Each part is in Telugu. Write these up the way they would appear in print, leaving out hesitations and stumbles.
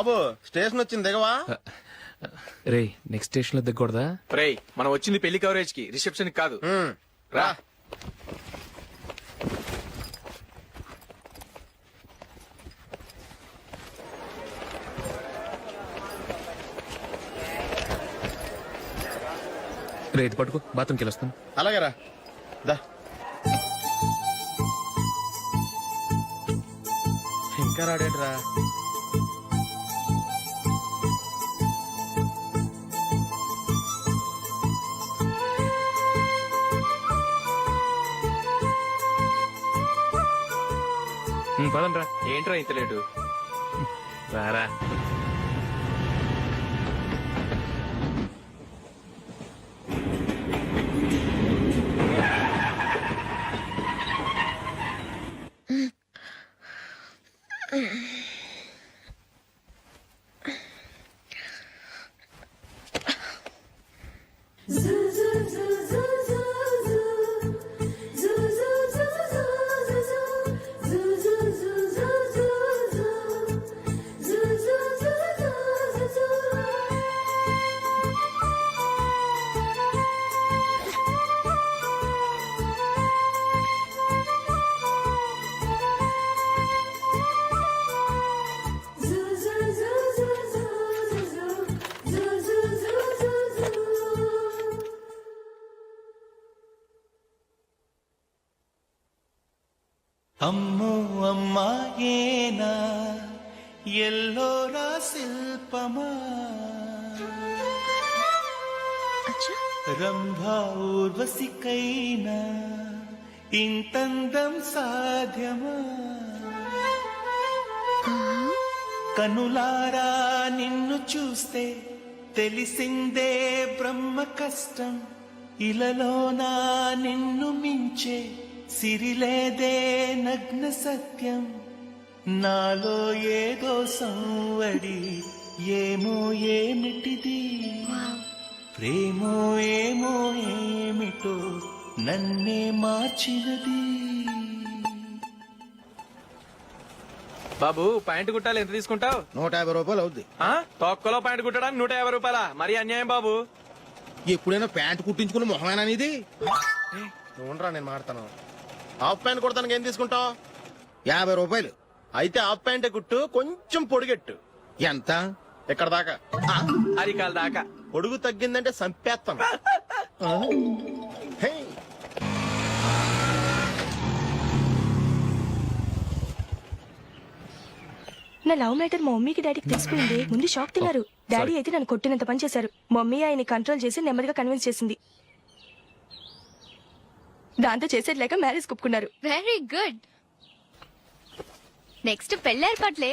బాబు స్టేషన్ వచ్చింది దిగవా? రే నెక్స్ట్ స్టేషన్ లో దిగకూడదా? రేయ్ మనం వచ్చింది పెళ్లి కవరేజ్ కి, రిసెప్షన్ కి కాదు. రా. రే ఇది పట్టుకో, బాత్రూమ్కి వెళ్ళొస్తాను. అలాగే రా. దా. ఇంకా రాడేట్రా? పదండ్రా. ఏంట్రా ఇంత లేటు? రారా. అమ్మో అమ్మాయేనా ఎల్లోరా శిల్పమా రంభా ఊర్వశికైనా ఇంతందం సాధ్యమా కనులారా నిన్ను చూస్తే తెలిసిందే బ్రహ్మ కష్టం ఇలలోనా నిన్ను మించే సిరిలేదే నగ్న సత్యం నాలో ఏదో సంవడి ఏమో ఏమిటిది ప్రేమో ఏమో ఏమిటో నన్నే మార్చినది. బాబు ప్యాంటు కుట్టాలి, ఎంత తీసుకుంటావు? 150 రూపాయలు అవుద్ది. తొక్కలో ప్యాంటు కుట్టడానికి 150 రూపాయల? మరి అన్యాయం బాబు. ఎప్పుడైనా ప్యాంట్ కుట్టించుకుని మొహమేనా ఇది? ఉండరా నేను మాడతాను. హాఫ్ ప్యాంట్ కుడతానికి ఏం తీసుకుంటావు? 50 రూపాయలు. అయితే హాఫ్ ప్యాంటే కుట్టు, కొంచెం పొడిగెట్టు. ఎంత? ఎక్కడ దాకా? అరికాల దాకా. పొడుగు తగ్గిందంటే సంపేస్తాను. హే. నా లవ్ మ్యాటర్ మా మమ్మీకి డాడీకి తెలిసిపోయింది. ముందు షాక్ తిన్నారు. డాడీ అయితే నన్ను కొట్టినంత పని చేశారు. మమ్మీ ఆయన్ని కంట్రోల్ చేసి నెమ్మదిగా కన్విన్స్ చేసింది. దాంతో చేసేది లేక మ్యారేజ్ కుప్పుకున్నారు. Very good. నెక్స్ట్ పెళ్లి ఏర్పాట్లే.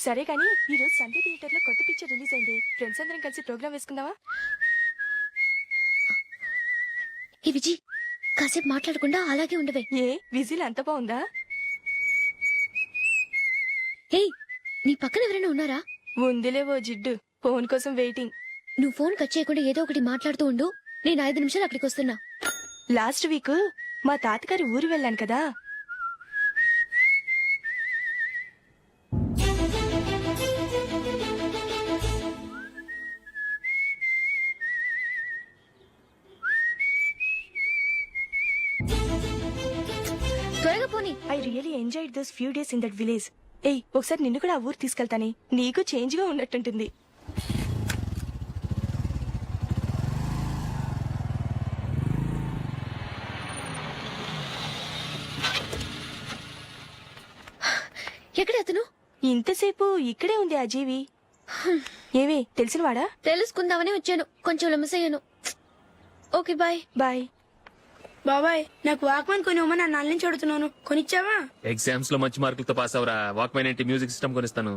సరే కానీ ఈ రోజు సండే థియేటర్ లో కొత్త పిక్చర్ రిలీజ్ అయింది. ఫ్రెండ్స్ అందరం కలిసి ప్రోగ్రామ్ వేసుకుందావా? ఈ విజి కాసేపు మాట్లాడకుండా అలాగే ఉండవే. ఏ విజిల్ అంత బాగుందా? ఏయ్ నీ పక్కన ఎవరైనా ఉన్నారా? ఉందిలే ఓ జిడ్డు, ఫోన్ కోసం వెయిటింగ్. నువ్వు ఫోన్ కట్ చేయకుండా ఏదో ఒకటి మాట్లాడుతూ ఉండు. నేను 5 నిమిషాలు అక్కడికి వస్తున్నా. లాస్ట్ వీక్ మా తాతగారి ఊరు వెళ్ళాను కదా. త్వరగా పోనీ. I really enjoyed those few days in that village. ఏయ్ ఒకసారి నిన్ను కూడా ఆ ఊరు తీసుకెళ్తానే, నీకు చేంజ్ గా ఉన్నట్టుంటుంది. ఎక్కడ అతను? ఇంతసేపు ఇక్కడే ఉంది ఆ జీవి. ఏవి తెలిసినవాడా? తెలుసుకుందామని వచ్చాను, కొంచెం లెమసయ్యాను. Okay bye. బాయ్. బాబాయ్ నాకు వాక్మన్ కొనివ్వమని నా నాన్న నుంచి అడుగుతున్నాను, కొనిచ్చావా? ఎగ్జామ్స్ లో మంచి మార్కులతో పాస్ అవరా. వాక్మెన్ ఏంటి, మ్యూజిక్ సిస్టమ్ కొనిస్తాను.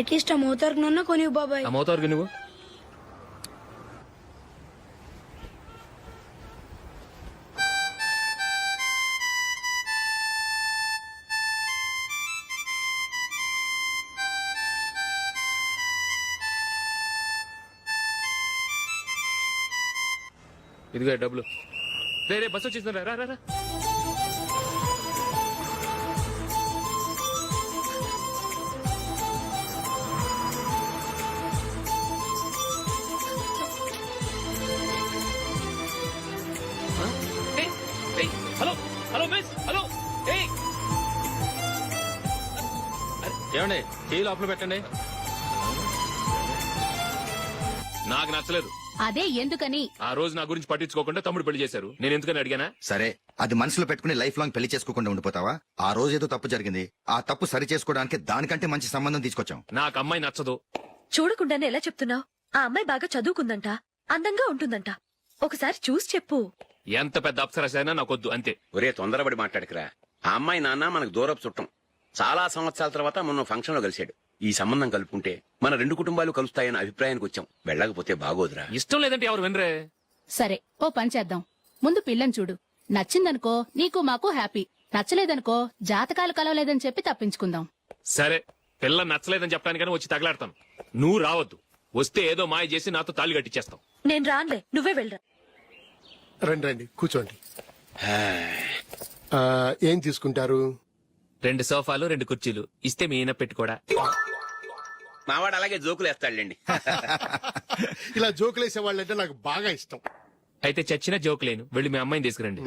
అట్లీస్ట్ ఆ మోతారు కొనివ్వు బాబాయ్. అమ్మవుతావు నువ్వు. ఇదిగో డబ్బులు. రే బస్ వచ్చేసిందా, రా రా రా. Hello hello miss, hello. ఏమండి టీ లోపల పెట్టండి. నాకు నచ్చలేదు. అదే ఎందుకని? ఆ రోజు నా గురించి పట్టించుకోకుండా తమ్ముడు పెళ్లి చేశారు. నేను ఎందుకని అడిగానా? సరే, అది మనసులో పెట్టుకుని లైఫ్ లాంగ్ పెళ్లి చేసుకోకుండా ఉండిపోతావా? ఆ రోజు ఏదో తప్పు జరిగింది, ఆ తప్పు సరి చేసుకోవడానికి దానికంటే మంచి సంబంధం తీసుకొచ్చాం. నాకు అమ్మాయి నచ్చదు. చూడకుండానే ఎలా చెప్తున్నావు? ఆ అమ్మాయి బాగా చదువుకుందంట, అందంగా ఉంటుందంట. ఒకసారి చూసి చెప్పు. ఎంత పెద్ద అప్సరసైనా నాకొద్దు, అంతే. ఒరే తొందరపడి మాట్లాడకురా. ఆ అమ్మాయి నాన్న మనకు దూరపు చుట్టం. చాలా సంవత్సరాల తర్వాత మొన్న ఫంక్షన్ లో కలిశాడు. ఈ సంబంధం కలుపుకుంటే మన రెండు కుటుంబాలు కలుస్తాయన్న అభిప్రాయానికి వచ్చాం. వెళ్ళకపోతే బాగోదురా. ఇష్టం లేదంటే ఎవరు వినరే. సరే ఓ పని చేద్దాం. ముందు పిల్లని చూడు. నచ్చిందనుకో నీకు మాకు హ్యాపీ. నచ్చలేదనుకో జాతకాలు కలవలేదని చెప్పి తప్పించుకుందాం. సరే, పిల్ల నచ్చలేదని చెప్పడానికని వచ్చి తగలాడతాను. నువ్వు రావద్దు. వస్తే ఏదో మాయ చేసి నాతో తాళి కట్టించేస్తావు. నేను రానులే, నువ్వే వెళ్ళరా. రండి రండి కూర్చోండి. ఏం తీసుకుంటారు? 2 సోఫాలు 2 కుర్చీలు ఇస్తే మీ ఈయన పెట్టుకోడా. మావాడు అలాగే జోకులు వేస్తాడులేండి. ఇలా జోకులేసే వాళ్ళంటే నాకు బాగా ఇష్టం. అయితే చచ్చిన జోక్ లేను. వెళ్ళి మీ అమ్మాయిని తీసుకురండి.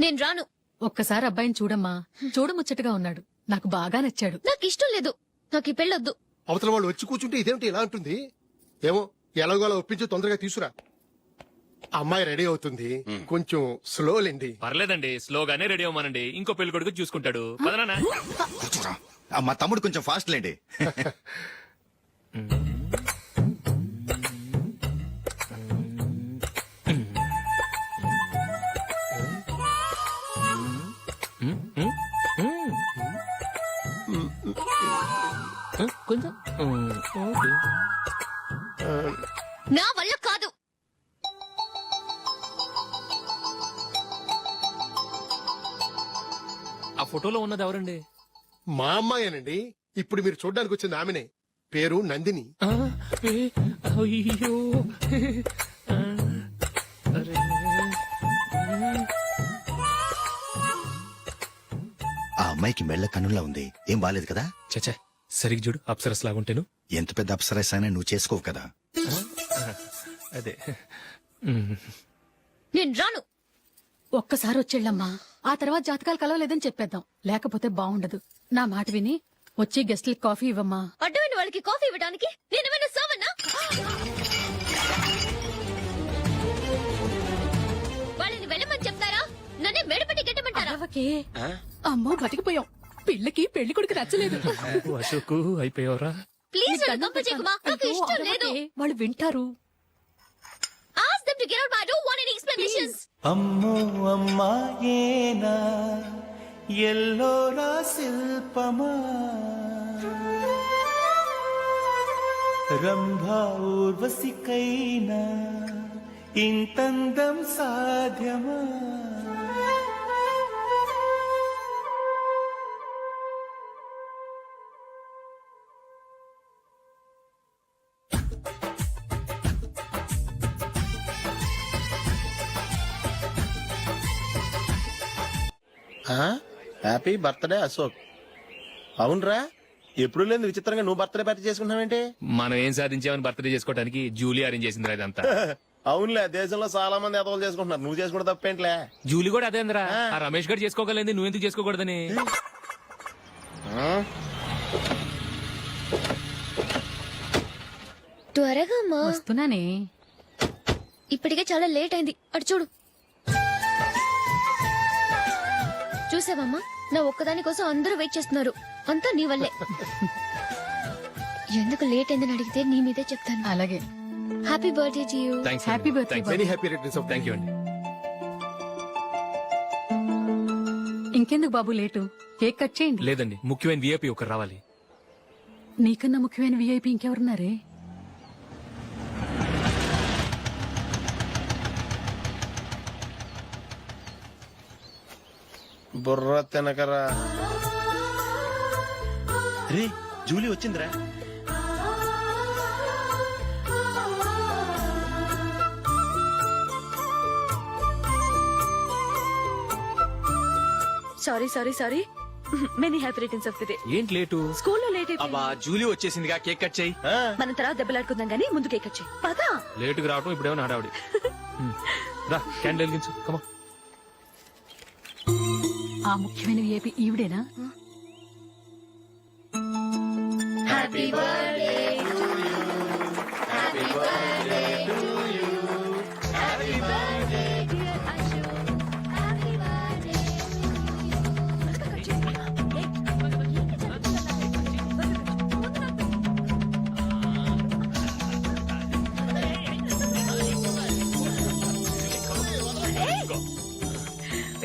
నేను రాను. ఒక్కసారి అబ్బాయిని చూడమ్మా. చూడముచ్చటగా ఉన్నాడు. నాకు బాగా నచ్చాడు. నాకు ఇష్టం లేదు. నాకు ఈ పెళ్ళొద్దు. అవతల వాళ్ళు వచ్చి కూర్చుంటే ఇదేమిటి ఇలా ఉంటుంది? ఏమో ఎలాగోలా ఒప్పించి తొందరగా తీసురా. అమ్మాయి రెడీ అవుతుంది, కొంచెం స్లో లేండి. పర్లేదండి, స్లోగానే రెడీ అవ్వమనండి. ఇంకో పెళ్లి కొడుకు చూసుకుంటాడు. పదనా. కూర్చోరా. మా తమ్ముడు కొంచెం ఫాస్ట్ లేండి. కొంచెం నా వల్ల కాదు. ఆ ఫోటోలో ఉన్నది ఎవరండి? మా అమ్మాయేనండి. ఇప్పుడు మీరు చూడడానికి వచ్చింది ఆమెనే. పేరు నందిని. అయ్యో, ఆ అమ్మాయికి మెళ్ళ కన్నులా ఉంది. ఏం బాలేదు కదా? చచ్చా, సరిగ్గా చూడు. అప్సరస్ లాగుంటేను. ఎంత పెద్ద అప్సరస్ అయినా నువ్వు చేసుకోవు కదా. అదే. నేను రాను. ఒక్కసారి వచ్చేళ్ళమ్మా. ఆ తర్వాత జాతకాలు కలవలేదని చెప్పేద్దాం. లేకపోతే బాగుండదు. నా మాట విని వచ్చి గెస్ట్లకి కాఫీ ఇవ్వమ్మా. అడ్డమైన వాళ్ళకి కాఫీ ఇవ్వడానికి నేనేమైనా సోమన్నా? వాళ్ళని వెళ్ళమని చెప్తారా? నన్నే మేడపట్టి గెట్టమంటారా? అరవకే. అమ్మో బతికిపోయాం. పిల్లకి పెళ్లి కొడుకు నచ్చలేదు. అశోక్ అయిపోయావరా. ప్లీజ్ నన్ను గొప్ప చేయకుమా. నాకు అయ్యో, ఇష్టం అరవకే. లేదు. వాళ్ళు వింటారు. Ask them to get out, but I don't want any explanations. అమ్మో అమ్మాయేనా ఎల్లోరా శిల్పమా రంభా ఊర్వశికైనా ఇంతందం సాధ్యమా? Happy birthday Ashok. అవునరా, ఎప్పుడు లేదు విచిత్రంగా నువ్వు బర్త్డే పార్టీ చేసుకుంటున్నావేంటి? మనం ఏం సాధించామని బర్త్డే చేసుకోవడానికి జూలీ అరేంజ్ చేసిందిరా ఇదంతా. అవునులే, దేశంలో చాలా మంది ఎదవలు చేసుకుంటున్నారు. నువ్వు చేసుకుంటే తప్పేంట్లే. జూలీ కూడా అదేంద్రా. ఆ రమేష్ గారు చేసుకోగలేదు, నువ్వెందుకు చేసుకోకూడదని. త్వరగా అమ్మా. వస్తున్నానే. ఇప్పటికే చాలా లేట్ అయింది. అటు చూడు. చూసావమ్మా, నా ఒక్కదాని కోసం అందరూ వెయిట్ చేస్తున్నారు. అంతా నీ వల్లే. ఎందుకు లేట్ అయిందని అడిగితే నీ మీదే చెప్తాను. అలాగే. Happy birthday to you. Happy birthday. Very happy returns of. Thank you అండి. ఇంకెందుకు బాబు లేటు? కేక్ కట్ చేయండి. లేదండి, ముఖ్యమైన విఐపి ఒకరు రావాలి. నీకన్నా ముఖ్యమైన విఐపి ఇంకెవరున్నారే? బుర్ర తినకరా. రే జూలీ వచ్చిందిరా. Sorry sorry sorry many happy returns of the day. ఏంటి లేటు? స్కూల్లో లేట్ అబ్బా జూలీ వచ్చేసిందిగా కేక్ కట్ చేయి. మనం తర్వాత దెబ్బలాడుకుందాం గానీ ముందు కేక్ వచ్చాయి పదా. లేటుగా రావటం ఇప్పుడేమో హడావిడి. రా క్యాండిల్ వెలిగించు కమా. ఆ ముఖ్యమైన ఏపీ ఈవిడేనా?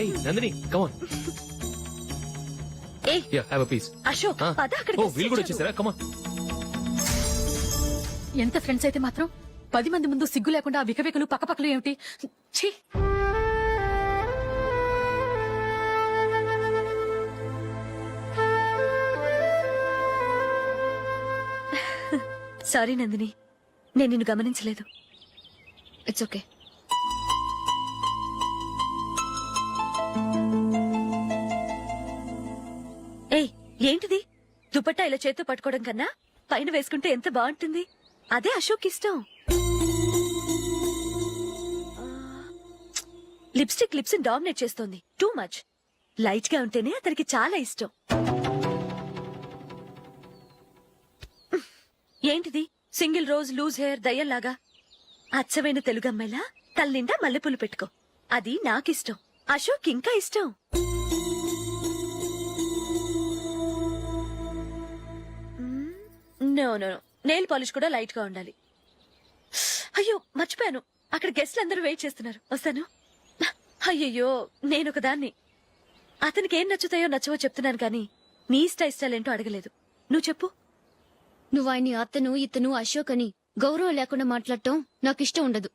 ఏయ్ నందిని కమాన్. ఏయ్ yeah have a piece. Ashok పద అక్కడ. ఓ వీళ్ళు కూడా వచ్చేసారా? కమాన్. ఎంత ఫ్రెండ్స్ అయితే మాత్రం 10 మంది ముందు సిగ్గు లేకుండా ఆ వికవికలు పక్కపక్కలు ఏమిటి? ఛీ! సారీ నందిని, నేను నిన్ను గమనించలేదు. It's okay. ఏయ్ ఏంటిది? దుపట్టా ఇలా చేత్తో పట్టుకోవడం కన్నా పైన వేసుకుంటే ఎంత బాగుంటుంది. అదే అశోక్ ఇష్టం. లిప్స్టిక్ లిప్స్ డామినేట్ చేస్తోంది. Too much. లైట్ గా ఉంటేనే అతనికి చాలా ఇష్టం. ఏంటిది? సింగిల్ రోజ్ లూజ్ హెయిర్ దయ్యంలాగా. అచ్చమైన తెలుగు అమ్మాయిలా తల్లిండా మల్లెపూలు పెట్టుకో. అది నాకిష్టం. అశోక్ ఇంకా ఇష్టం. నో నో నెయిల్ పాలిష్ కూడా లైట్ గా ఉండాలి. అయ్యో మర్చిపోయాను, అక్కడ గెస్ట్లు అందరూ వెయిట్ చేస్తున్నారు. వస్తాను. అయ్యయ్యో నేనొక దాన్ని. అతనికి ఏం నచ్చుతాయో నచ్చవో చెప్తున్నాను కానీ నీ ఇష్టాలేంటో అడగలేదు. నువ్వు చెప్పు. నువ్వు ఆయన్ని అతను ఇతను అశోక్ అని గౌరవం లేకుండా మాట్లాడటం నాకు ఇష్టం ఉండదు.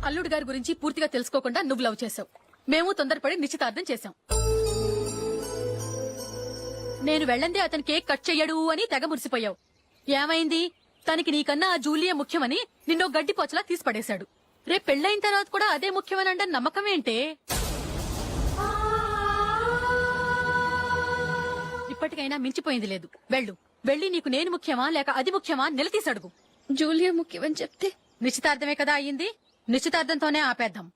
అల్లుడు గారి గురించి పూర్తిగా తెలుసుకోకుండా నువ్వు లవ్ చేసావు. మేము తొందరపడి నిశ్చితార్థం చేశాం. నేను వెళ్ళందే అతను కేక్ కట్ చెయ్యడు అని తెగ మురిసిపోయావు. ఏమైంది? తనకి నీకన్నా ఆ జూలియే ముఖ్యమని నిన్నో గడ్డి పోచలా తీసి పడేశాడు. రేపు పెళ్ళైన తర్వాత కూడా అదే ముఖ్యమని అంటే నమ్మకం ఏంటే? ఇప్పటికైనా మించిపోయింది లేదు. వెళ్ళు. వెళ్ళి నీకు నేను ముఖ్యమా లేక అది ముఖ్యమా నిలదీసి అడుగు. జూలియా ముఖ్యమని చెప్తే నిశ్చితార్థమే కదా అయ్యింది. నిశ్చితార్థంతోనే ఆపేద్దాం.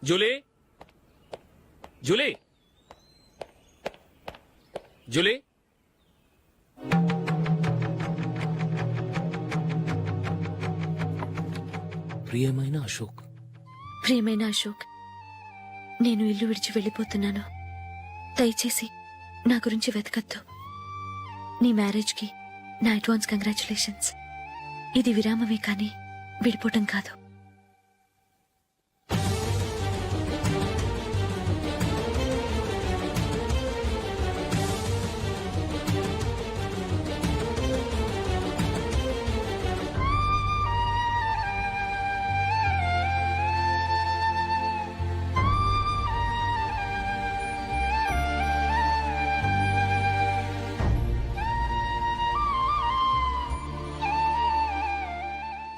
జూలీ జూలీ జూలీ ప్రియమైన అశోక్. ప్రియమైన అశోక్, నేను ఇల్లు విడిచి వెళ్ళిపోతున్నాను. దయచేసి నా గురించి వెతకద్దు. నీ మ్యారేజ్ కి నా అడ్వాన్స్ కంగ్రాచులేషన్స్. ఇది విరామమే కానీ విడిపోవటం కాదు.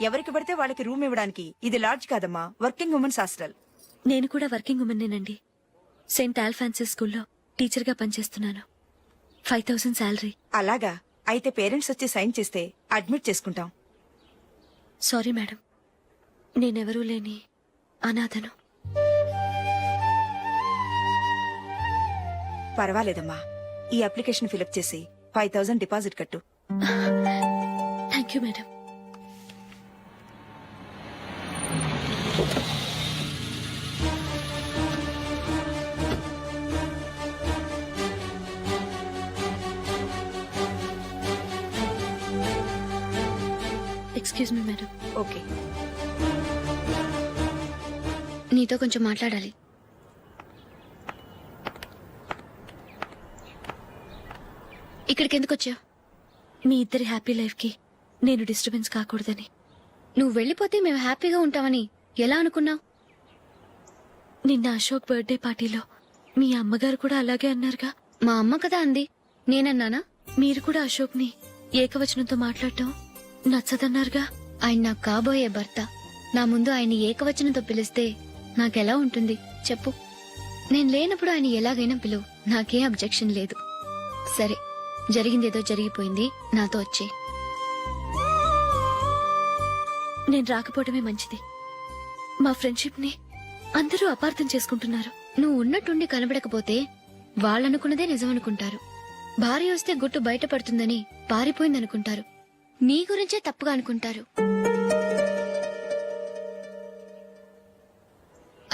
ఎవరికి పడితే వాళ్ళకి రూమ్ ఇవ్వడానికి ఇది లాడ్జ్ కాదమ్మా, వర్కింగ్ ఉమెన్స్ హాస్టల్. నేను కూడా వర్కింగ్ ఉమెన్నేనండి. సెయింట్ ఆల్ఫాన్సిస్ స్కూల్లో టీచర్గా పనిచేస్తున్నాను. 5000 శాలరీ. అలాగా, అయితే పేరెంట్స్ వచ్చి సైన్ చేస్తే అడ్మిట్ చేసుకుంటాం. సారీ మేడం, నేనెవరూ లేని అనాథను. పర్వాలేదమ్మా, ఈ అప్లికేషన్ ఫిలప్ చేసి 5000 డిపాజిట్ కట్టు. Thank you madam. Excuse me madam. Okay. నీతో కొంచెం మాట్లాడాలి. ఇక్కడికి ఎందుకు వచ్చావు? మీ ఇద్దరి హ్యాపీ లైఫ్కి నేను డిస్టర్బెన్స్ కాకూడదని. నువ్వు వెళ్ళిపోతే మేము హ్యాపీగా ఉంటామని ఎలా అనుకున్నావు? నిన్న అశోక్ బర్త్డే పార్టీలో మీ అమ్మగారు కూడా అలాగే అన్నారుగా. మా అమ్మ కదా అంది, నేనన్నానా? మీరు కూడా అశోక్ని ఏకవచనంతో మాట్లాడటం నచ్చదన్నారుగా. ఆయన నాకు కాబోయే భర్త. నా ముందు ఆయన ఏకవచనంతో పిలిస్తే నాకెలా ఉంటుంది చెప్పు? నేను లేనప్పుడు ఆయన ఎలాగైనా పిలువు, నాకే అబ్జెక్షన్ లేదు. సరే, జరిగిందేదో జరిగిపోయింది, నాతో వచ్చే. నేను రాకపోవడమే మంచిది. మా ఫ్రెండ్షిప్ ని అందరూ అపార్థం చేసుకుంటున్నారు. నువ్వు ఉన్నట్టుండి కనబడకపోతే వాళ్ళనుకున్నదే నిజమనుకుంటారు. భార్య వస్తే గుట్టు బయటపడుతుందని పారిపోయిందనుకుంటారు. నీ గురించే తప్పుగా అనుకుంటారు.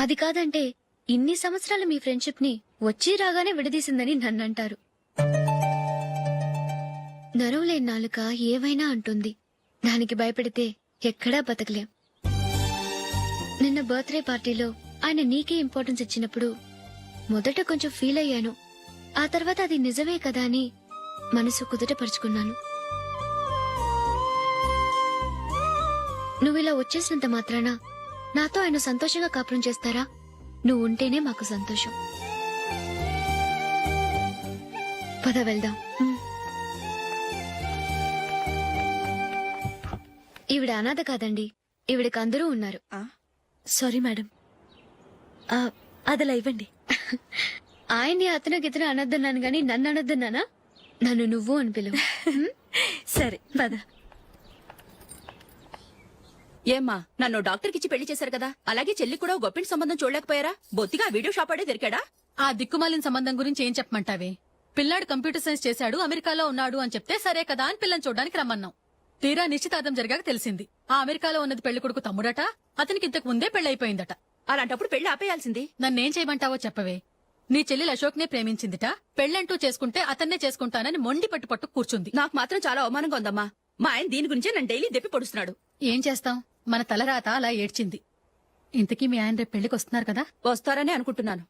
అది కాదంటే ఇన్ని సంవత్సరాలు మీ ఫ్రెండ్షిప్ ని వచ్చి రాగానే విడదీసిందని నన్నంటారు. నరవలేని నాలుక ఏవైనా అంటుంది. దానికి భయపడితే ఎక్కడా బతకలేం. నిన్న బర్త్డే పార్టీలో ఆయన నీకే ఇంపార్టెన్స్ ఇచ్చినప్పుడు మొదట కొంచెం ఫీల్ అయ్యాను. ఆ తర్వాత అది నిజమే కదా అని మనసు కుదుటపరుచుకున్నాను. నువ్విలా వచ్చేసినంత మాత్రాన నాతో ఆయన సంతోషంగా కాపురం చేస్తారా? నువ్వు ఉంటేనే మాకు సంతోషం. పద వెళ్దాం. ఈవిడ అనాథ కాదండి, ఈవిడకి అందరూ ఉన్నారు. సారీ మేడం, అదలా ఇవ్వండి. ఆయన్ని అతను గితను అనొద్దన్నాను గాని నన్ను అనొద్దన్నానా? నన్ను నువ్వు అని పిలువు. సరే పద. ఏమ్మా, నన్ను డాక్టర్ కిచ్చి పెళ్లి చేశారు కదా, అలాగే చెల్లి కూడా గొప్పింటి సంబంధం చూడలేకపోయారా? బొత్తిగా వీడియో షాప్ ఆడే దొరికాడా? ఆ దిక్కుమాలిన సంబంధం గురించి ఏం చెప్పమంటావే? పిల్లాడు కంప్యూటర్ సైన్స్ చేశాడు, అమెరికాలో ఉన్నాడు అని చెప్తే సరే కదా అని పిల్లని చూడడానికి రమ్మన్నాం. తీరా నిశ్చితార్థం జరిగాక తెలిసింది ఆ అమెరికాలో ఉన్నది పెళ్లి కొడుకు తమ్ముడట, అతనికి ఇంతకు ముందే పెళ్లయిపోయిందట. అలాంటప్పుడు పెళ్లి ఆపేయాల్సింది. నన్నేం చేయమంటావో చెప్పవే. నీ చెల్లెలు అశోక్ నే ప్రేమించిందిట, పెళ్లంటూ చేసుకుంటే అతన్నే చేసుకుంటానని మొండి పట్టు కూర్చుంది. నాకు మాత్రం చాలా అవమానంగా ఉందమ్మా. మా ఆయన దీని గురించే నన్ను డైలీ దెప్పి పొడుస్తున్నాడు. ఏం చేస్తాం, మన తలరాత అలా ఏడ్చింది. ఇంతకీ మీ ఆయన రేపు పెళ్లికి వస్తున్నారు కదా? వస్తారని అనుకుంటున్నాను.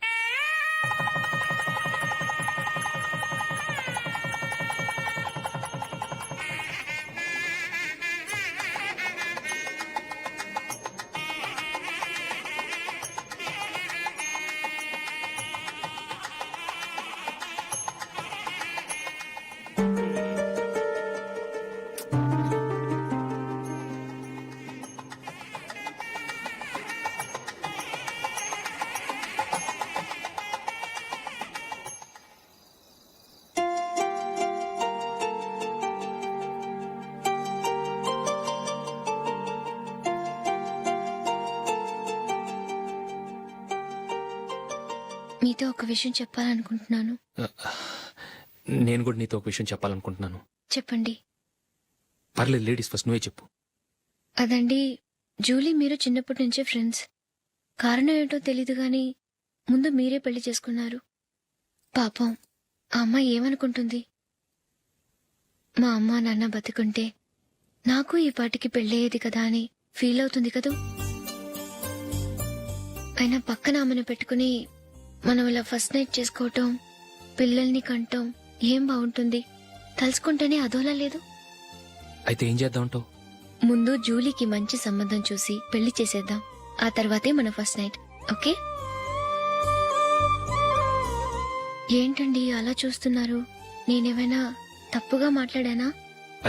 మీతో ఒక విషయం చెప్పాలనుకుంటున్నాను. నేను కూడా నీతో ఒక విషయం చెప్పాలనుకుంటున్నాను. చెప్పండి. పర్లేదు, లేడీస్ ఫస్ట్, నువ్వే చెప్పు. అదండి, జూలీ మీరు చిన్నప్పటి నుంచే ఫ్రెండ్స్. కారణం ఏంటో తెలీదు గాని ముందు మీరే పెళ్లి చేసుకున్నారు. పాపం ఆ అమ్మాయి ఏమనుకుంటుంది? మా అమ్మ నాన్న బతుకుంటే నాకు ఈ పాటికి పెళ్ళయ్యేది కదా అని ఫీల్ అవుతుంది కదూ. అయినా పక్కన ఆమెను పెట్టుకుని మనం ఇలా ఫస్ట్ నైట్ చేసుకోవటం, పిల్లల్ని కంటం ఏం బాగుంటుంది? తలుచుకుంటేనే అదోలా లేదు. అయితే ఏం చేద్దామంటావు? ముందు జూలీకి మంచి సంబంధం చూసి పెళ్లి చేసేద్దాం. ఆ తర్వాతే మన ఫస్ట్ నైట్. ఓకే? ఏంటండి అలా చూస్తున్నారు? నేనేమైనా తప్పుగా మాట్లాడానా?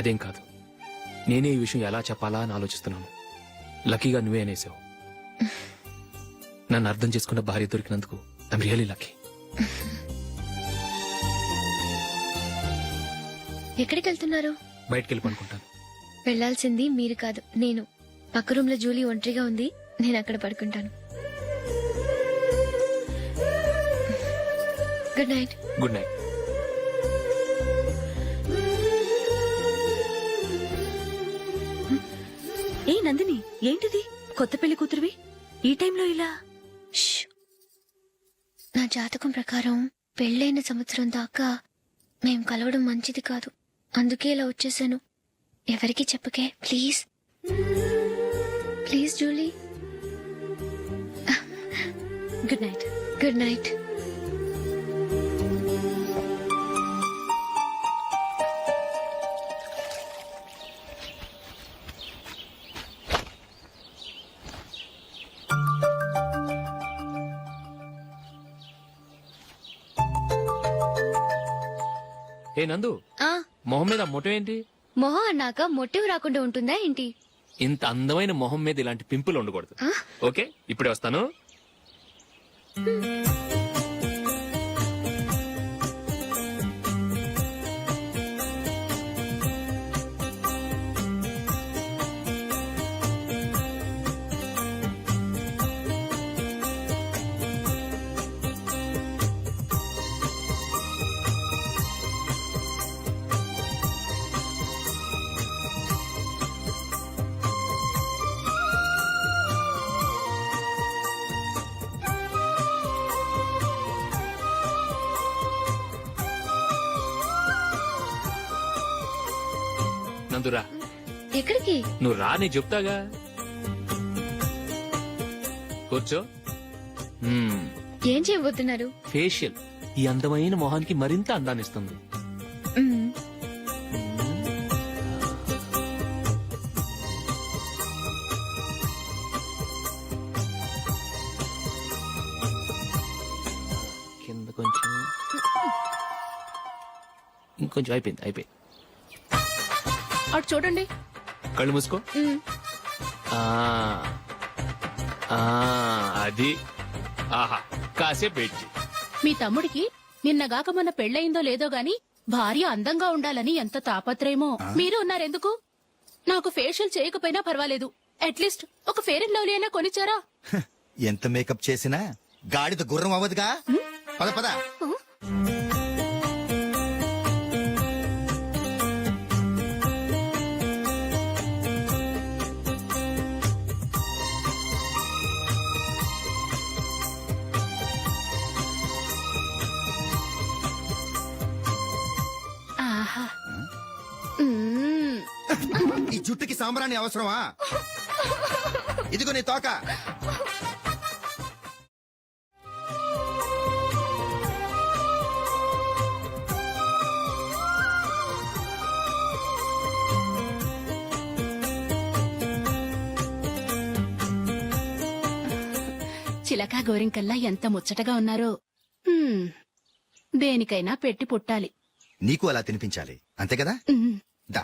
అదేం కాదు. నేనే ఈ విషయం ఎలా చెప్పాలా అని ఆలోచిస్తున్నాను. లక్కీగా నువ్వే అనేసావు. నన్ను అర్థం చేసుకున్న భార్య దొరికినందుకు ఐమ్ రియలీ లక్కీ. ఎక్కడికి వెళ్తున్నారు? బయటికి వెళ్ళి పనుకుంటాను. వెళ్లాల్సింది మీరు కాదు, నేను. పక్క రూమ్ లో జూలీ ఒంటరిగా ఉంది, నేను అక్కడ పడుకుంటాను. Good night. Good night. ఏ నందిని, ఏంటిది? కొత్త పెళ్లి కూతురువి ఈ టైంలో ఇలా? ష్. నా జాతకం ప్రకారం పెళ్ళైన సంవత్సరం దాకా మేం కలవడం మంచిది కాదు, అందుకే ఇలా వచ్చేసాను. ఎవరికి చెప్పకే please. Please Julie. Good night. Good night. ఏ నందు, ఆ మొహం మీద మొటం ఏంటి? మొహం అన్నాక మొట్టెవు రాకుండా ఉంటుందా ఏంటి? ఇంత అందమైన మొహం మీద ఇలాంటి పింపుల్ ఉండకూడదు. ఆ? ఓకే, ఇప్పుడే వస్తాను. నందురా, ఎక్కడికి? నువ్వు రా, నేను చెప్తాగా. కూర్చో. ఏం చేయబోతున్నారు? ఫేషియల్ ఈ అందమైన మొహానికి మరింత అందాన్నిస్తుంది. మ్మ్. కింద కొంచెం, ఇంకొంచెం. అయిపోయింది. అటు చూడండి. కళ్ళు మూసుకో. మ్మ్. ఆ, ఆ, అది. ఆహా, కాసేపు వెయిట్ చెయ్. మీ తమ్ముడికి నిన్నగాక మొన్న పెళ్ళయిందో లేదో గాని భార్య అందంగా ఉండాలని ఎంత తాపత్రయమో. మీరు ఉన్నారెందుకు? నాకు ఫేషియల్ చేయకపోయినా పర్వాలేదు, అట్లీస్ట్ ఒక ఫేర్ అండ్ లవ్లీ అయినా కొనిచ్చారా? ఎంత మేకప్ చేసినా గాడిద గుర్రం అవ్వదుగా. పద పద. ఆహా. ఈ జుట్టుకి సాంబ్రాణి అవసరమా? ఇదిగో నీ తోక. చిలకా గోరింకల్లా ఎంత ముచ్చటగా ఉన్నారో. దేనికైనా పెట్టి పుట్టాలి. నీకు అలా తినిపించాలి, అంతే కదా? ఉమ్. దా.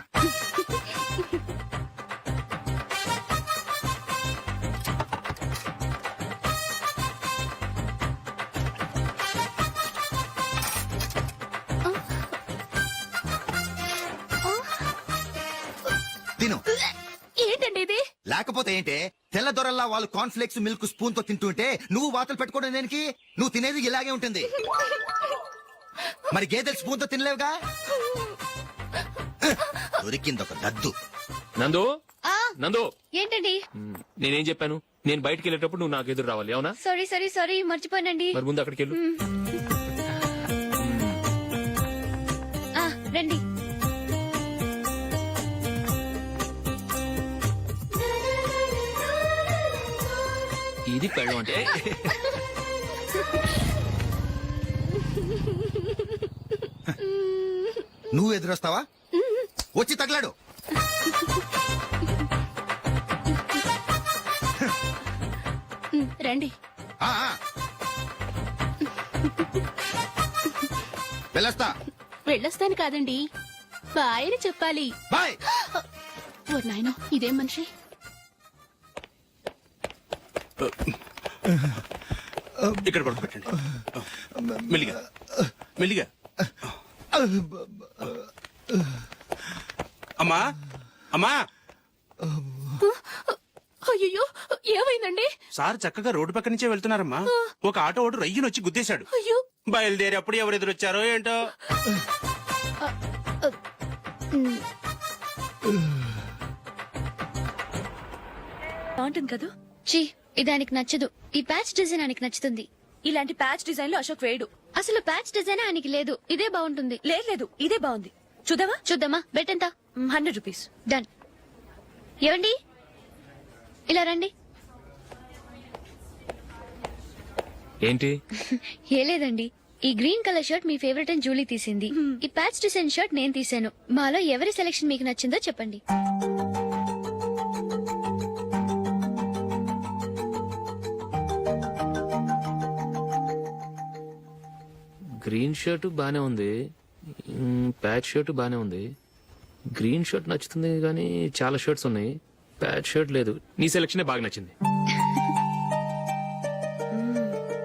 తిను. ఏంటండి ఇది? లేకపోతే ఏంటే, తెల్ల దొరల్లా వాళ్ళు కార్న్ఫ్లేక్స్ మిల్క్ స్పూన్ తో తింటుంటే నువ్వు వాతలు పెట్టుకోవడం దేనికి? నువ్వు తినేది ఇలాగే ఉంటుంది. మరి గేదెలు స్పూన్ తో తినలేవుగా. దొరికిందొక దద్దు. నందు, ఆ, నందు, ఏంటండి? నేనేం చెప్పాను? నేను బయటికి వెళ్ళేటప్పుడు నువ్వు నాకు ఎదురు రావాలి, అవునా? సారీ మర్చిపోయానండి. మరి ముందు అక్కడికి వెళ్ళు. ఆ, రండి. ఇది పెళ్ళం అంటే. నువ్వు ఎదురొస్తావా? వచ్చి తగలాడు. రండి. ఆ, ఆ. వెళ్ళొస్తా. వెళ్ళొస్తాను కాదండి, బాయ్ అని చెప్పాలి. బాయ్. ఓ నాయనో ఇదేం మనిషి. ఇక్కడ పడుకోబెట్టండి. మెల్లిగా మెల్లిగా. అమ్మా అమ్మా, అయ్యో ఏమైందండి? సార్ చక్కగా రోడ్డు పక్క నుంచే వెళ్తున్నారమ్మా. ఒక ఆటో ఓడు రయ్యనొచ్చి గుద్దేశాడు. అయ్యో బయలుదేరి అప్పుడు ఎవరు ఎదురొచ్చారో ఏంటో. బాగుంటుంది కదా. చీ ఇది ఆయనకి నచ్చదు. ఈ ప్యాచ్ డిజైన్ ఆయనకి నచ్చుతుంది. ఇలాంటి ప్యాచ్ డిజైన్ లో అశోక్ వేయడు. అసలు ప్యాచ్ డిజైన్ ఆయనకి లేదు. ఇదే బాగుంటుంది. లేదు ఇదే బాగుంది. చూద్దామా? చూద్దామా? బెట్ ఎంత? 100 రూపీస్. డన్. ఏవండి ఇలా రండి. ఏంటి? ఏ లేదండి, ఈ గ్రీన్ కలర్ షర్ట్ మీ ఫేవరెట్ అని జూలీ తీసింది. ఈ ప్యాచ్ డిజైన్ షర్ట్ నేను తీసాను. మాలో ఎవరి సెలెక్షన్ మీకు నచ్చిందో చెప్పండి. గ్రీన్ షర్ట్ బానే ఉంది, ప్యాచ్ షర్ట్ బానే ఉంది. గ్రీన్ షర్ట్ నచ్చుతుంది కానీ చాలా షర్ట్స్ ఉన్నాయి, ప్యాచ్ షర్ట్ లేదు. నీ సెలెక్షన్ బాగా నచ్చింది.